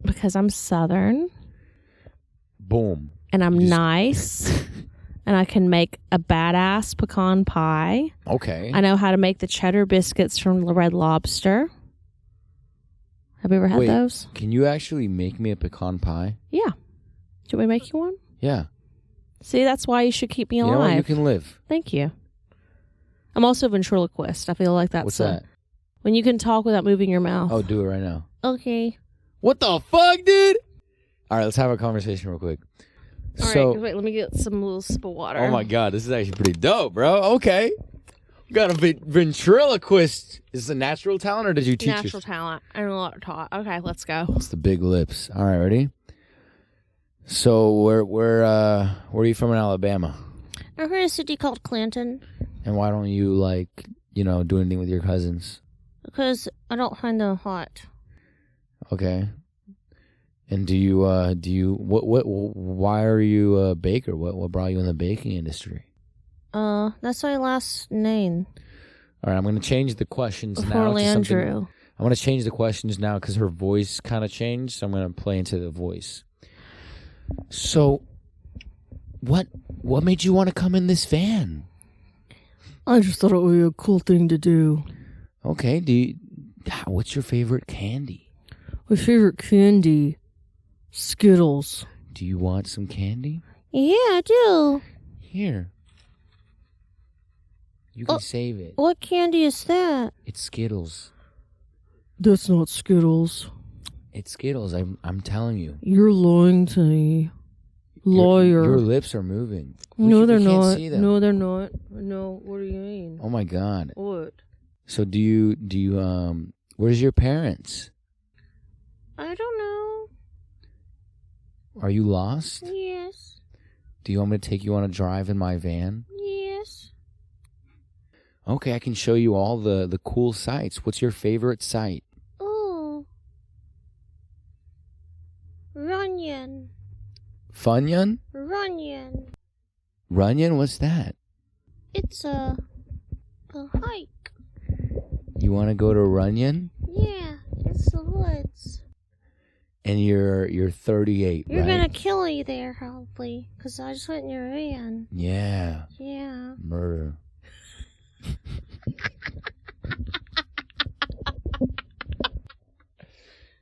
Because I'm Southern. Boom. And I'm nice. And I can make a badass pecan pie. Okay. I know how to make the cheddar biscuits from Red Lobster. Have you ever had those? Can you actually make me a pecan pie? Yeah. Do you want me to make you one? Yeah. See, that's why you should keep me alive. You know what? You can live. Thank you. I'm also a ventriloquist. I feel like that's What's that? When you can talk without moving your mouth. Oh, do it right now. Okay. What the fuck, dude? All right, let's have a conversation real quick. All right, wait, let me get some little sip of water. Oh my God, this is actually pretty dope, bro. Okay. You got a ventriloquist. Is this a natural talent or did you teach Natural talent. I don't know what to talk. Okay, let's go. It's the big lips. All right, ready? So where are you from in Alabama? I'm from a city called Clanton. And why don't you do anything with your cousins? Because I don't find them hot. Okay. And why are you a baker? What brought you in the baking industry? That's my last name. All right, I'm going to change the questions Before now. Landrew. I'm going to change the questions now because her voice kind of changed, so I'm going to play into the voice. So, what made you want to come in this van? I just thought it would be a cool thing to do. Okay, what's your favorite candy? My favorite candy, Skittles. Do you want some candy? Yeah, I do. Here. You can save it. What candy is that? It's Skittles. That's not Skittles. It's Skittles. I'm telling you. You're lying to me. Lawyer. Your lips are moving. No, they're not. See them. No, they're not. No, what do you mean? Oh my God. What? So do you where's your parents? I don't know. Are you lost? Yes. Do you want me to take you on a drive in my van? Yes. Okay, I can show you all the cool sites. What's your favorite site? Oh. Runyon. Funyon? Runyon. Runyon? What's that? It's a hike. You want to go to Runyon? Yeah, it's the woods. And you're 38, You're right? gonna kill me there, probably, because I just went in your van. Yeah. Yeah. Murder.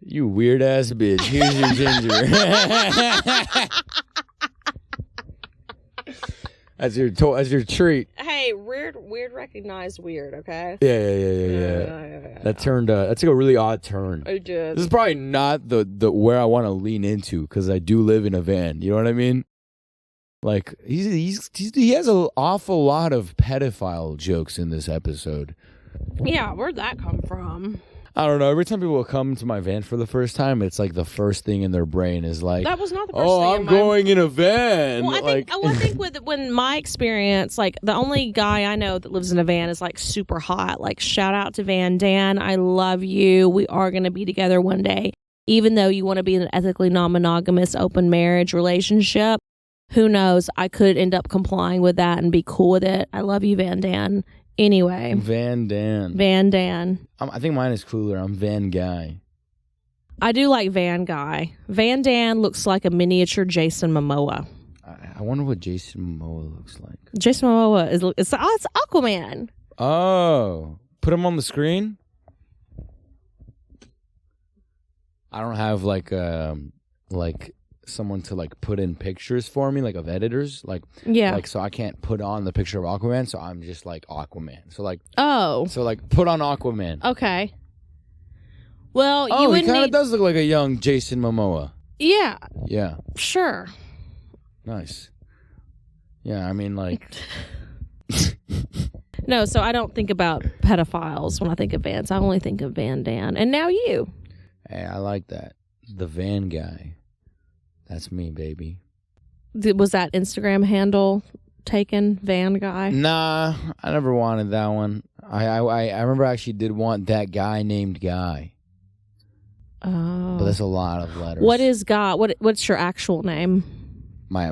You weird ass bitch. Here's your ginger. That's your treat. Hey, rear weird recognized weird, okay? Yeah. That turned, that's like a really odd turn. I did. This is probably not the where I want to lean into, because I do live in a van. You know what I mean? Like, he has an awful lot of pedophile jokes in this episode. Yeah, where'd that come from? I don't know. Every time people come to my van for the first time, it's like the first thing in their brain is like, that was not the first thing. Oh, I'm going in a van. Well, I think when my experience, like the only guy I know that lives in a van is like super hot. Like, shout out to Van Dan. I love you. We are going to be together one day. Even though you want to be in an ethically non-monogamous open marriage relationship, who knows? I could end up complying with that and be cool with it. I love you, Van Dan. Anyway. Van Dan. I think mine is cooler. I'm Van Guy. I do like Van Guy. Van Dan looks like a miniature Jason Momoa. I wonder what Jason Momoa looks like. Jason Momoa it's Aquaman. Oh. Put him on the screen? I don't have like someone to like put in pictures for me, like of editors, like so I can't put on the picture of Aquaman, so I'm just like Aquaman. So like put on Aquaman. Okay. Well, he kind of does look like a young Jason Momoa. Yeah. Yeah. Sure. Nice. Yeah, I mean, like. No, so I don't think about pedophiles when I think of Vans. I only think of Van Dan, and now you. Hey, I like that. The Van Guy. That's me, baby. Was that Instagram handle taken, Van Guy? Nah, I never wanted that one. I remember I actually did want that guy named Guy. Oh. But that's a lot of letters. What is Guy? What's your actual name? My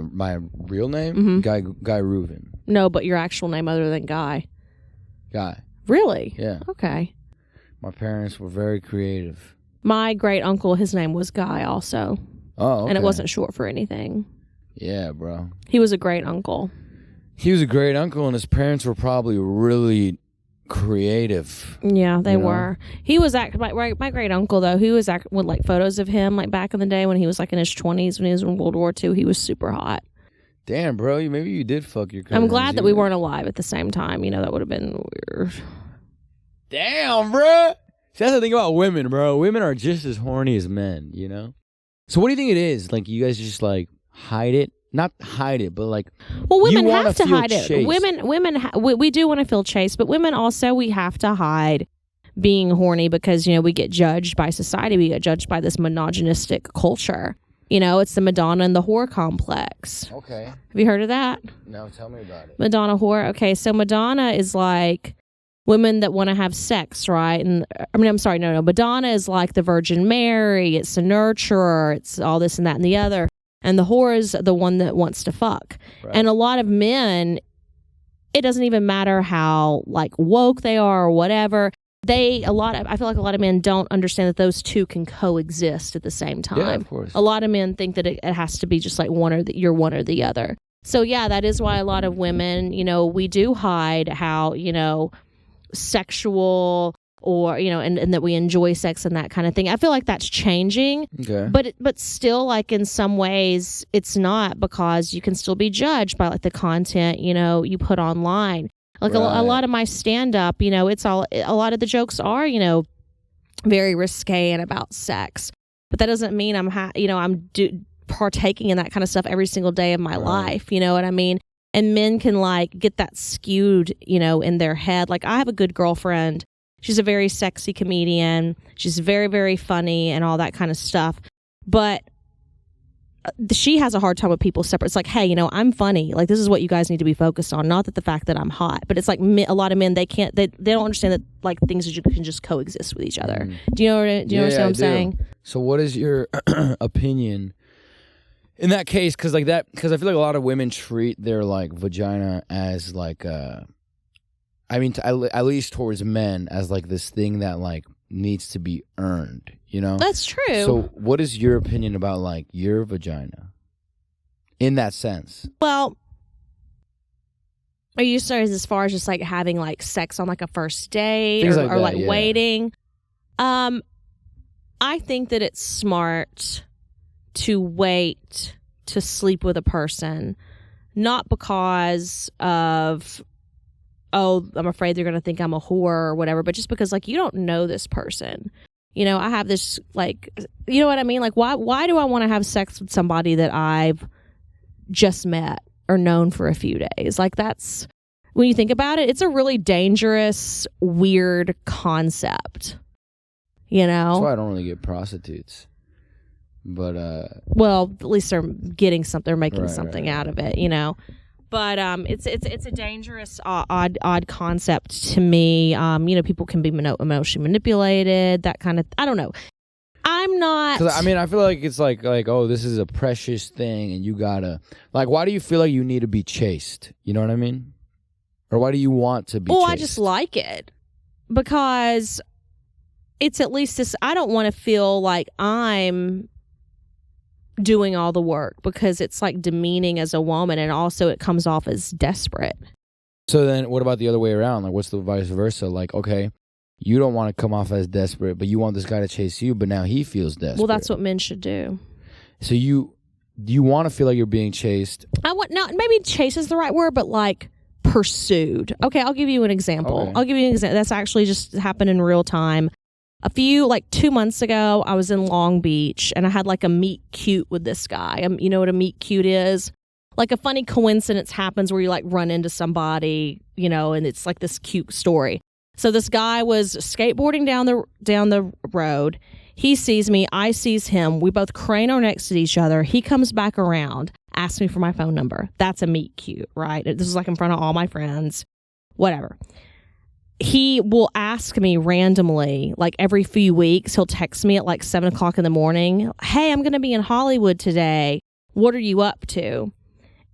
real name? Mm-hmm. Guy Reuven. No, but your actual name other than Guy. Guy. Really? Yeah. Okay. My parents were very creative. My great uncle, his name was Guy also. Oh, okay. And it wasn't short for anything. Yeah, bro. He was a great uncle. He was a great uncle, and his parents were probably really creative. Yeah, they were. He was my great uncle though. He was with like photos of him like back in the day when he was like in his 20s when he was in World War II. He was super hot. Damn, bro. Maybe you did fuck your cousins. I'm glad that we weren't alive at the same time. You know, that would have been weird. Damn, bro. See, that's the thing about women, bro. Women are just as horny as men, you know? So what do you think it is? Like, you guys just, like, hide it? Not hide it, but, like, well, women have to hide chased. it. We do want to feel chased, but women also, we have to hide being horny because, you know, we get judged by society. We get judged by this misogynistic culture. You know, it's the Madonna and the whore complex. Okay. Have you heard of that? No, tell me about it. Madonna whore. Okay, so Madonna is like women that want to have sex, right? And no. Madonna is like the Virgin Mary. It's a nurturer. It's all this and that and the other. And the whore is the one that wants to fuck. Right. And a lot of men, it doesn't even matter how like woke they are or whatever. I feel like a lot of men don't understand that those two can coexist at the same time. Yeah, of course. A lot of men think that it has to be just like you're one or the other. So yeah, that is why a lot of women, you know, we do hide how, you know, sexual or, you know, and that we enjoy sex and that kind of thing. I feel like that's changing. Okay. But still, like in some ways, it's not, because you can still be judged by like the content, you know, you put online. Like a lot of my stand-up, you know, a lot of the jokes are, you know, very risque and about sex. But that doesn't mean I'm partaking in that kind of stuff every single day of my life. You know what I mean? And men can like get that skewed, you know, in their head. Like I have a good girlfriend. She's a very sexy comedian. She's very, very funny and all that kind of stuff. But she has a hard time with people separate. It's like, hey, you know, I'm funny. Like, this is what you guys need to be focused on. Not that the fact that I'm hot, but it's like a lot of men, they don't understand that like things that you can just coexist with each other. Do you understand what I'm saying? So what is your opinion in that case? Because I feel like a lot of women treat their like vagina as like, at least towards men, as like this thing that like needs to be earned, you know? That's true. So what is your opinion about like your vagina in that sense? Well, are you serious as far as just like having like sex on like a first date or waiting? I think that it's smart to wait to sleep with a person, not because of oh, I'm afraid they're going to think I'm a whore or whatever, but just because like you don't know this person. You know, I have this like, you know what I mean? Like why do I want to have sex with somebody that I've just met or known for a few days? Like that's, when you think about it, it's a really dangerous, weird concept. You know? That's why I don't really get prostitutes. But well, at least they're getting something, they're making Right, something right. out of it, you know. But it's a dangerous, odd concept to me. You know, people can be emotionally manipulated, that kind of. I don't know. I'm not. 'cause, I mean, I feel like it's like oh, this is a precious thing, and you gotta like. Why do you feel like you need to be chased? You know what I mean? Or why do you want to be? Well, chased? I just like it because it's at least this. I don't want to feel like I'm doing all the work because it's like demeaning as a woman, and also it comes off as desperate. So then, what about the other way around? Like, what's the vice versa? Like, okay, you don't want to come off as desperate, but you want this guy to chase you, but now he feels desperate. Well, that's what men should do. So you want to feel like you're being chased? I want not maybe chase is the right word, but like pursued. Okay, I'll give you an example. Okay. I'll give you an example. That's actually just happened in real time. Like 2 months ago, I was in Long Beach and I had like a meet cute with this guy. You know what a meet cute is? Like a funny coincidence happens where you like run into somebody, you know, and it's like this cute story. So this guy was skateboarding down the road. He sees me, I sees him. We both crane our necks to each other. He comes back around, asks me for my phone number. That's a meet cute, right? This is like in front of all my friends, whatever. He will ask me randomly, like every few weeks, he'll text me at like 7 o'clock in the morning. Hey, I'm going to be in Hollywood today. What are you up to?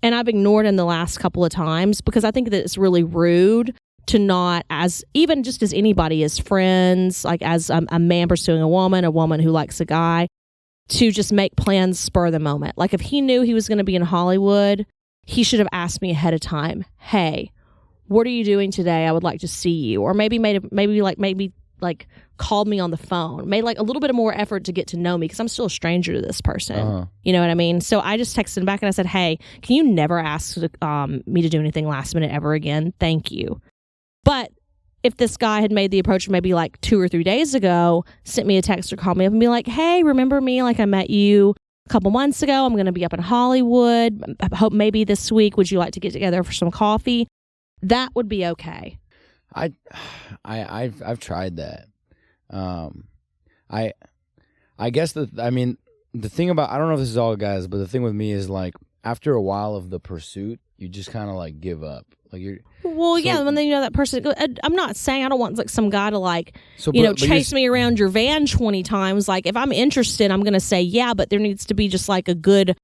And I've ignored him the last couple of times because I think that it's really rude to not, as even just as anybody, as friends, like as a man pursuing a woman who likes a guy, to just make plans spur of the moment. Like if he knew he was going to be in Hollywood, he should have asked me ahead of time, hey, what are you doing today? I would like to see you. Or maybe called me on the phone, made like a little bit more effort to get to know me because I'm still a stranger to this person. Uh-huh. You know what I mean? So I just texted him back and I said, hey, can you never ask me to do anything last minute ever again? Thank you. But if this guy had made the approach maybe like 2 or 3 days ago, sent me a text or called me up and be like, hey, remember me? Like I met you a couple months ago. I'm going to be up in Hollywood. I hope maybe this week, would you like to get together for some coffee? That would be okay. I've tried that. I guess the thing about, I don't know if this is all guys, but the thing with me is like after a while of the pursuit, you just kind of like give up. Like yeah, when then you know that person. I'm not saying I don't want like some guy to like but chase me around your van 20 times. Like if I'm interested, I'm gonna say yeah, but there needs to be just like a good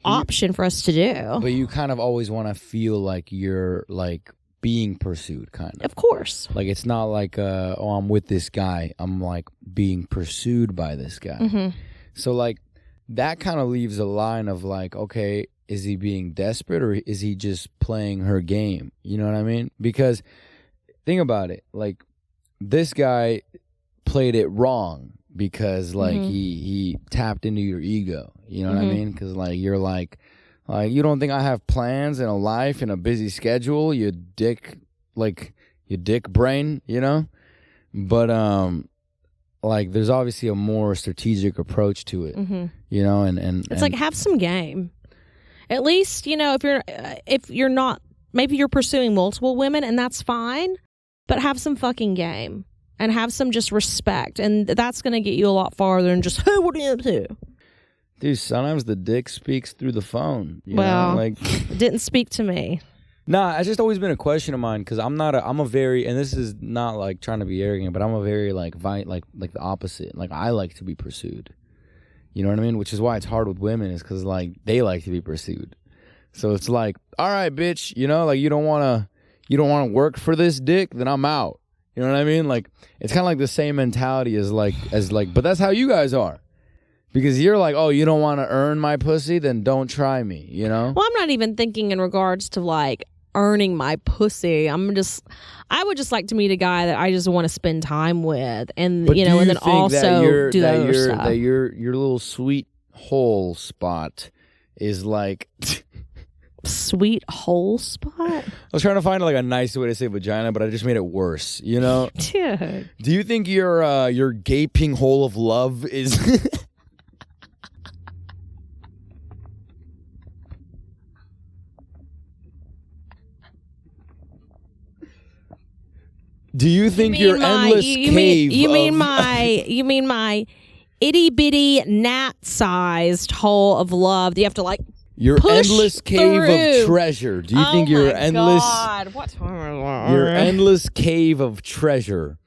option for us to do. But you kind of always want to feel like you're like being pursued, kind of. Of course. Like it's not like I'm with this guy. I'm like being pursued by this guy. Mm-hmm. So like that kind of leaves a line of like, okay, is he being desperate or is he just playing her game? You know what I mean? Because think about it, like this guy played it wrong because like he tapped into your ego. You know what I mean? Because like you're like you don't think I have plans and a life and a busy schedule, you dick brain, you know? But like there's obviously a more strategic approach to it, you know, and it's like have some game. At least, if you're not, maybe you're pursuing multiple women and that's fine, but have some fucking game and have some just respect. And that's going to get you a lot farther than just, hey, what are you up to? Dude, sometimes the dick speaks through the phone. You well, know? Like, it didn't speak to me. Nah, it's just always been a question of mine because I'm a very, and this is not like trying to be arrogant, but I'm a very like the opposite. Like I like to be pursued. You know what I mean? Which is why it's hard with women, is because like they like to be pursued. So it's like, all right, bitch, like you don't want to work for this dick, then I'm out. You know what I mean? Like it's kind of like the same mentality as but that's how you guys are. Because you're like, oh, you don't want to earn my pussy, then don't try me, you know? Well, I'm not even thinking in regards to like earning my pussy. I would just like to meet a guy that I just want to spend time with, and but and then also do that other stuff. That your little sweet hole spot is like Sweet hole spot? I was trying to find like a nice way to say vagina, but I just made it worse, you know? Dude. Do you think your gaping hole of love is Do you think your endless cave you mean my itty bitty gnat-sized hole of love? Do you have to like your push endless cave through? of treasure? Do you think your endless your endless cave of treasure?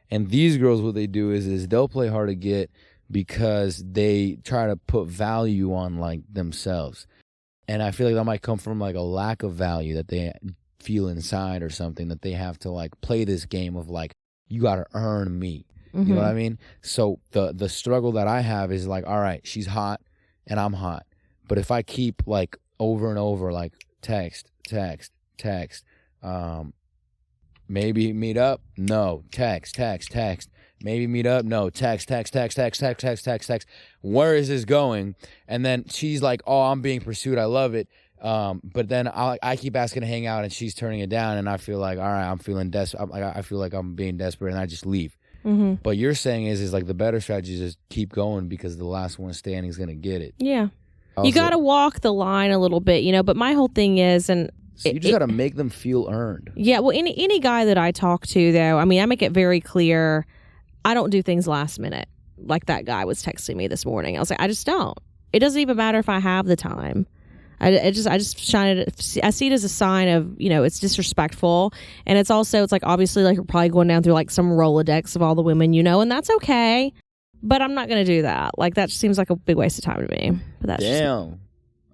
And these girls, what they do is they'll play hard to get because they try to put value on like themselves, and I feel like that might come from like a lack of value that they feel inside or something, that they have to like play this game of like, you got to earn me. You know what I mean? So the struggle that I have is like, all right, she's hot and I'm hot, but if I keep like over and over like text, maybe meet up, no, text, maybe meet up, no, text, where is this going? And then she's like, oh, I'm being pursued, I love it. But then I keep asking to hang out and she's turning it down, and I feel like, all right, I'm feeling desperate. I feel like I'm being desperate, and I just leave. But you're saying is like the better strategy is just keep going, because the last one standing is gonna get it. Yeah, you got to walk the line a little bit, you know. But my whole thing is, and so you just got to make them feel earned. Yeah, well, any guy that I talk to, though, I mean, I make it very clear, I don't do things last minute. Like that guy was texting me this morning. I was like, I just don't. It doesn't even matter if I have the time. I just shine it. I see it as a sign of, you know, it's disrespectful, and it's also, it's like, obviously, like, you're probably going down through like some Rolodex of all the women you know, and that's okay. But I'm not going to do that. Like, that just seems like a big waste of time to me. But that's damn.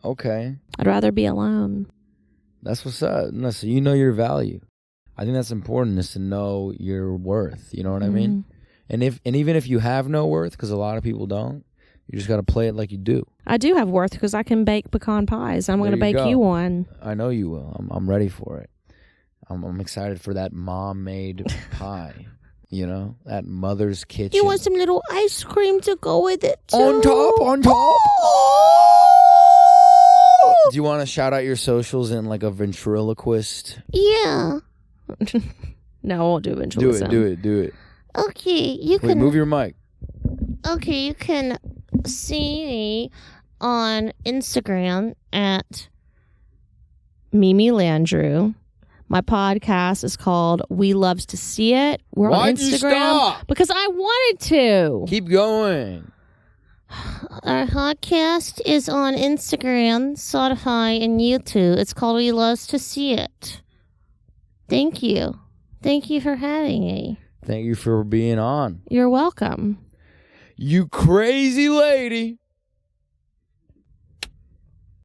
Okay. I'd rather be alone. That's what's up. No, so you know your value. I think that's important, is to know your worth. You know what I mean? And even if you have no worth, because a lot of people don't, you just got to play it like you do. I do have worth because I can bake pecan pies. I'm going to bake you one. I know you will. I'm ready for it. I'm excited for that mom-made pie. You know, that mother's kitchen. You want some little ice cream to go with it too? On top. Do you want to shout out your socials in like a ventriloquist? Yeah. No, I won't do ventriloquism. Do it. Okay, you Wait, can move your mic. Okay, you can see me on Instagram at Mimi Landrew. My podcast is called We Loves to See It. We're on Instagram. You stop? Because I wanted to. Keep going. our podcast is on Instagram, Spotify, and YouTube. It's called We Loves to See It. Thank you. Thank you for having me. Thank you for being on. You're welcome. You crazy lady.